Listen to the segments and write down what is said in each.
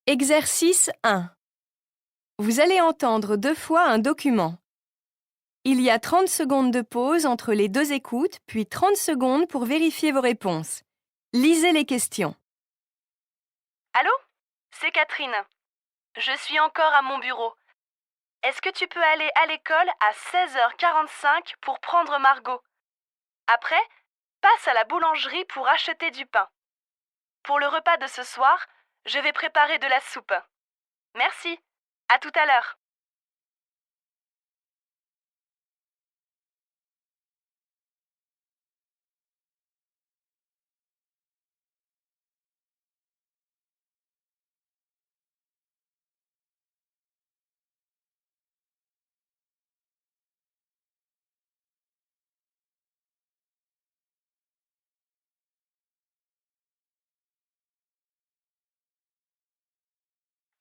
Exercice 1. Vous allez entendre 2 fois un document. Il y a 30 secondes de pause entre les 2 écoutes, puis 30 secondes pour vérifier vos réponses. Lisez les questions. Allô? C'est Catherine. Je suis encore à mon bureau. Est-ce que tu peux aller à l'école à 16h45 pour prendre Margot? Après, passe à la boulangerie pour acheter du pain. Pour le repas de ce soir, je vais préparer de la soupe. Merci. À tout à l'heure.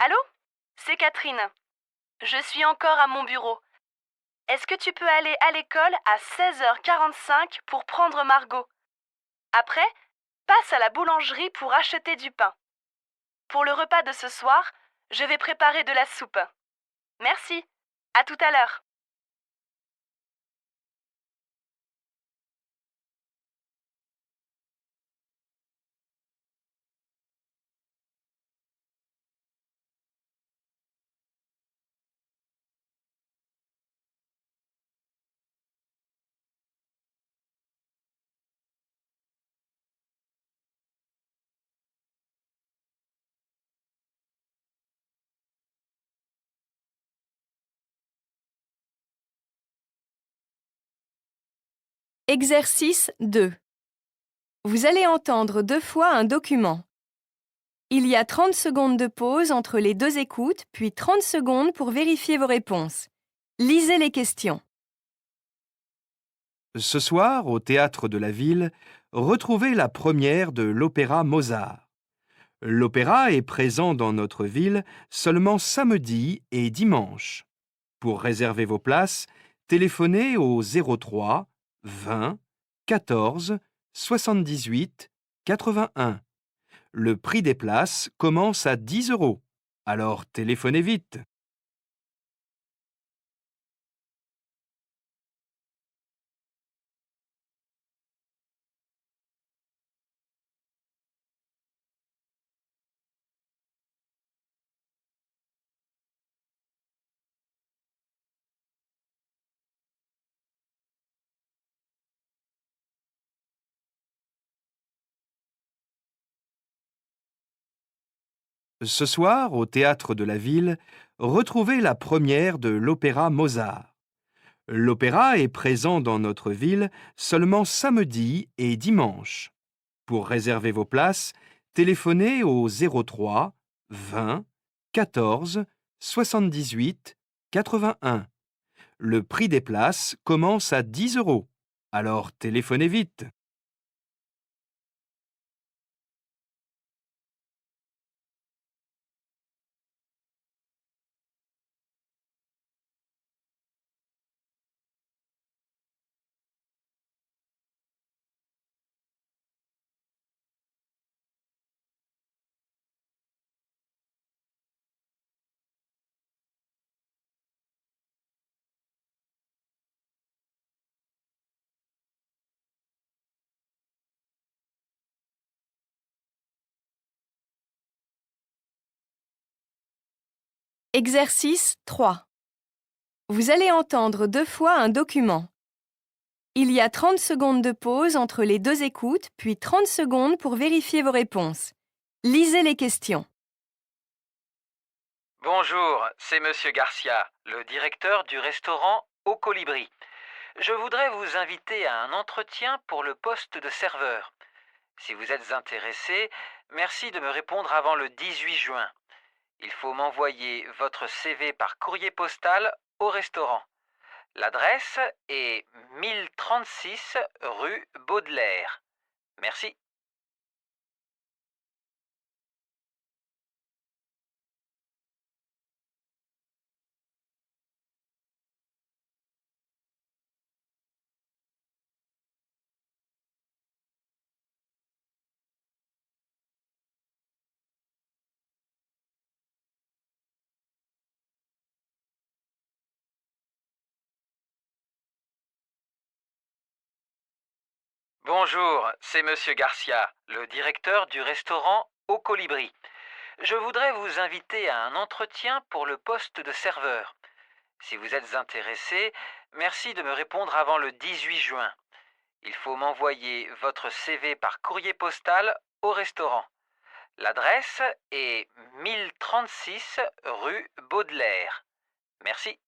Allô? C'est Catherine. Je suis encore à mon bureau. Est-ce que tu peux aller à l'école à 16h45 pour prendre Margot? Après, passe à la boulangerie pour acheter du pain. Pour le repas de ce soir, je vais préparer de la soupe. Merci. À tout à l'heure. Exercice 2. Vous allez entendre 2 fois un document. Il y a 30 secondes de pause entre les 2 écoutes, puis 30 secondes pour vérifier vos réponses. Lisez les questions. Ce soir, au théâtre de la ville, retrouvez la première de l'opéra Mozart. L'opéra est présent dans notre ville seulement samedi et dimanche. Pour réserver vos places, téléphonez au 03 20 14 78 81. Le prix des places commence à 10 €. Alors téléphonez vite. Ce soir, au théâtre de la ville, retrouvez la première de l'opéra Mozart. L'opéra est présent dans notre ville seulement samedi et dimanche. Pour réserver vos places, téléphonez au 03 20 14 78 81. Le prix des places commence à 10 €. Alors téléphonez vite. Exercice 3. Vous allez entendre 2 fois un document. Il y a 30 secondes de pause entre les 2 écoutes, puis 30 secondes pour vérifier vos réponses. Lisez les questions. Bonjour, c'est Monsieur Garcia, le directeur du restaurant Au Colibri. Je voudrais vous inviter à un entretien pour le poste de serveur. Si vous êtes intéressé, merci de me répondre avant le 18 juin. Il faut m'envoyer votre CV par courrier postal au restaurant. L'adresse est 1036 rue Baudelaire. Merci. Bonjour, c'est Monsieur Garcia, le directeur du restaurant Au Colibri. Je voudrais vous inviter à un entretien pour le poste de serveur. Si vous êtes intéressé, merci de me répondre avant le 18 juin. Il faut m'envoyer votre CV par courrier postal au restaurant. L'adresse est 1036 rue Baudelaire. Merci.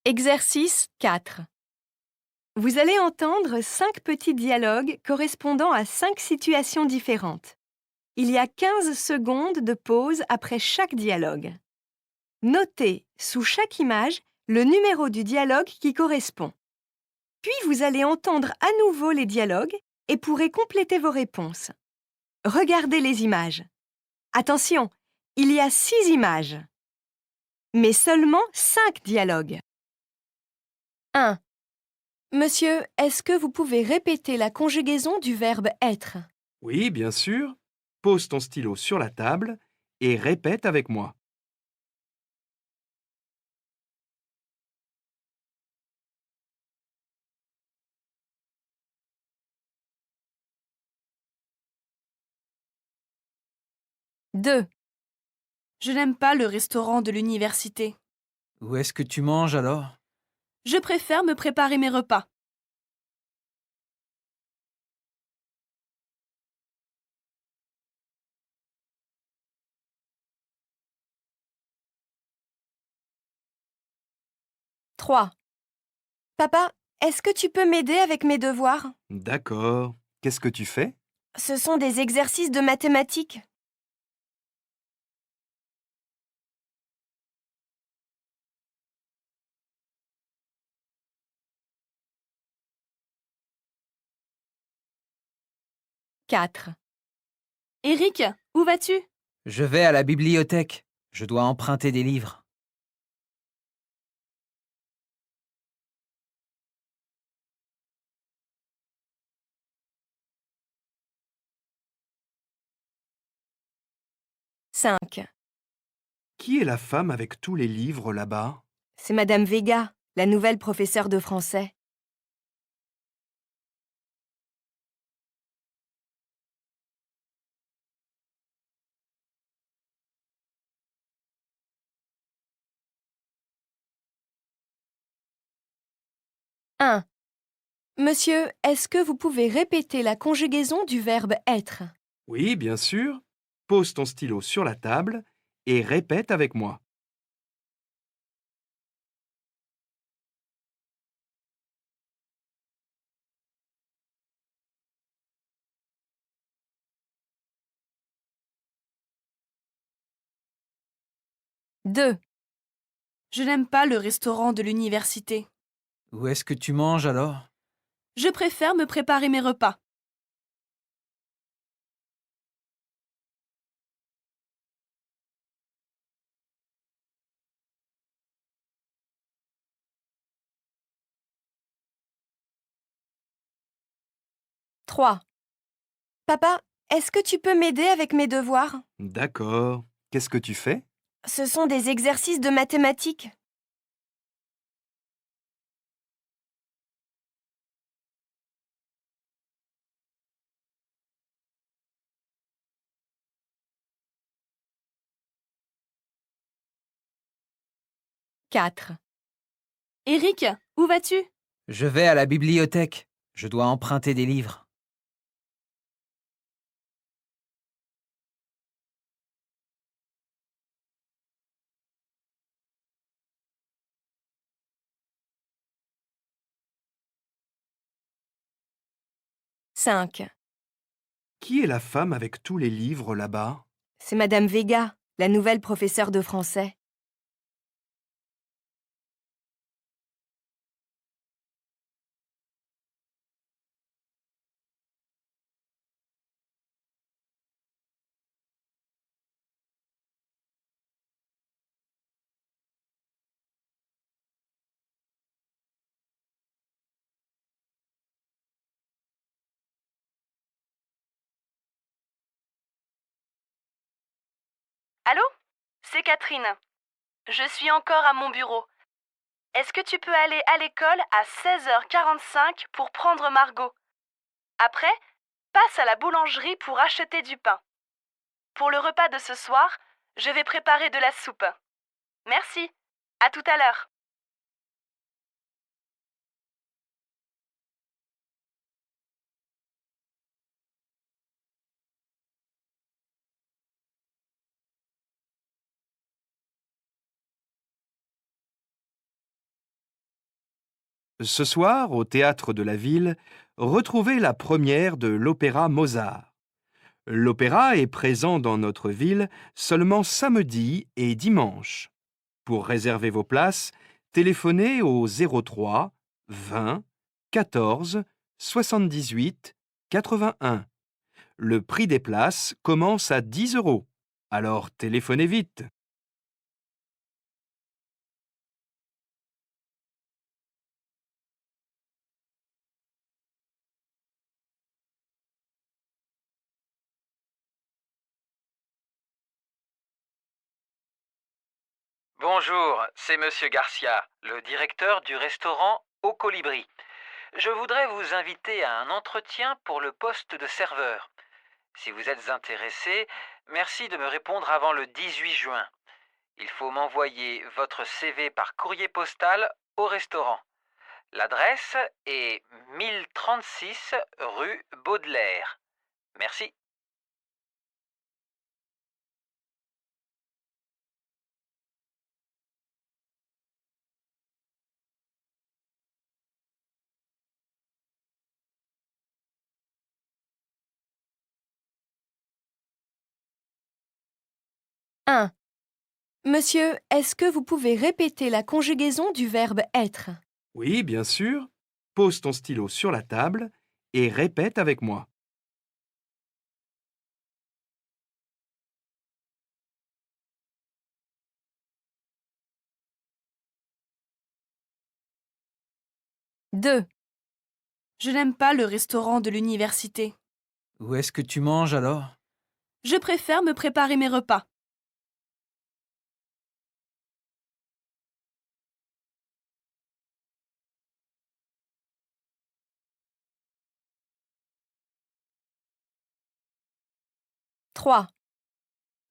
Exercice 4. Vous allez entendre 5 petits dialogues correspondant à 5 situations différentes. Il y a 15 secondes de pause après chaque dialogue. Notez sous chaque image le numéro du dialogue qui correspond. Puis vous allez entendre à nouveau les dialogues et pourrez compléter vos réponses. Regardez les images. Attention, il y a 6 images, mais seulement 5 dialogues. 1. Monsieur, est-ce que vous pouvez répéter la conjugaison du verbe être? Oui, bien sûr. Pose ton stylo sur la table et répète avec moi. Deux. Je n'aime pas le restaurant de l'université. Où est-ce que tu manges alors? Je préfère me préparer mes repas. 3. Papa, est-ce que tu peux m'aider avec mes devoirs? D'accord. Qu'est-ce que tu fais? Ce sont des exercices de mathématiques. 4. Eric, où vas-tu? Je vais à la bibliothèque. Je dois emprunter des livres. 5. Qui est la femme avec tous les livres là-bas? C'est Madame Vega, la nouvelle professeure de français. 1. Monsieur, est-ce que vous pouvez répéter la conjugaison du verbe être? Oui, bien sûr. Pose ton stylo sur la table et répète avec moi. Deux. Je n'aime pas le restaurant de l'université. Où est-ce que tu manges alors? Je préfère me préparer mes repas. 3. Papa, est-ce que tu peux m'aider avec mes devoirs? D'accord. Qu'est-ce que tu fais? Ce sont des exercices de mathématiques. 4. Eric, où vas-tu? Je vais à la bibliothèque. Je dois emprunter des livres. Cinq. Qui est la femme avec tous les livres là-bas? C'est Madame Vega, la nouvelle professeure de français. Allô? C'est Catherine. Je suis encore à mon bureau. Est-ce que tu peux aller à l'école à 16h45 pour prendre Margot? Après, passe à la boulangerie pour acheter du pain. Pour le repas de ce soir, je vais préparer de la soupe. Merci. À tout à l'heure. Ce soir, au théâtre de la ville, retrouvez la première de l'opéra Mozart. L'opéra est présent dans notre ville seulement samedi et dimanche. Pour réserver vos places, téléphonez au 03 20 14 78 81. Le prix des places commence à 10 €. Alors téléphonez vite. Bonjour, c'est Monsieur Garcia, le directeur du restaurant Au Colibri. Je voudrais vous inviter à un entretien pour le poste de serveur. Si vous êtes intéressé, merci de me répondre avant le 18 juin. Il faut m'envoyer votre CV par courrier postal au restaurant. L'adresse est 1036 rue Baudelaire. Merci. Un. Monsieur, est-ce que vous pouvez répéter la conjugaison du verbe être? Oui, bien sûr. Pose ton stylo sur la table et répète avec moi. 2. Je n'aime pas le restaurant de l'université. Où est-ce que tu manges alors? Je préfère me préparer mes repas. 3.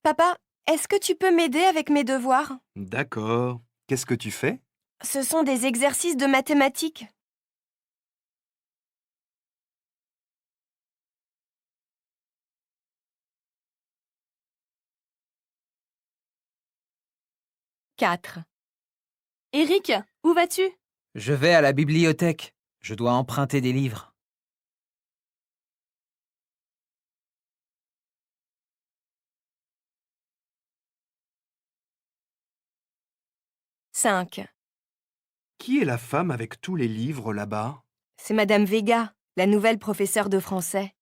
Papa, est-ce que tu peux m'aider avec mes devoirs? D'accord. Qu'est-ce que tu fais? Ce sont des exercices de mathématiques. 4. Eric, où vas-tu? Je vais à la bibliothèque. Je dois emprunter des livres. 5. Qui est la femme avec tous les livres là-bas? C'est Madame Vega, la nouvelle professeure de français.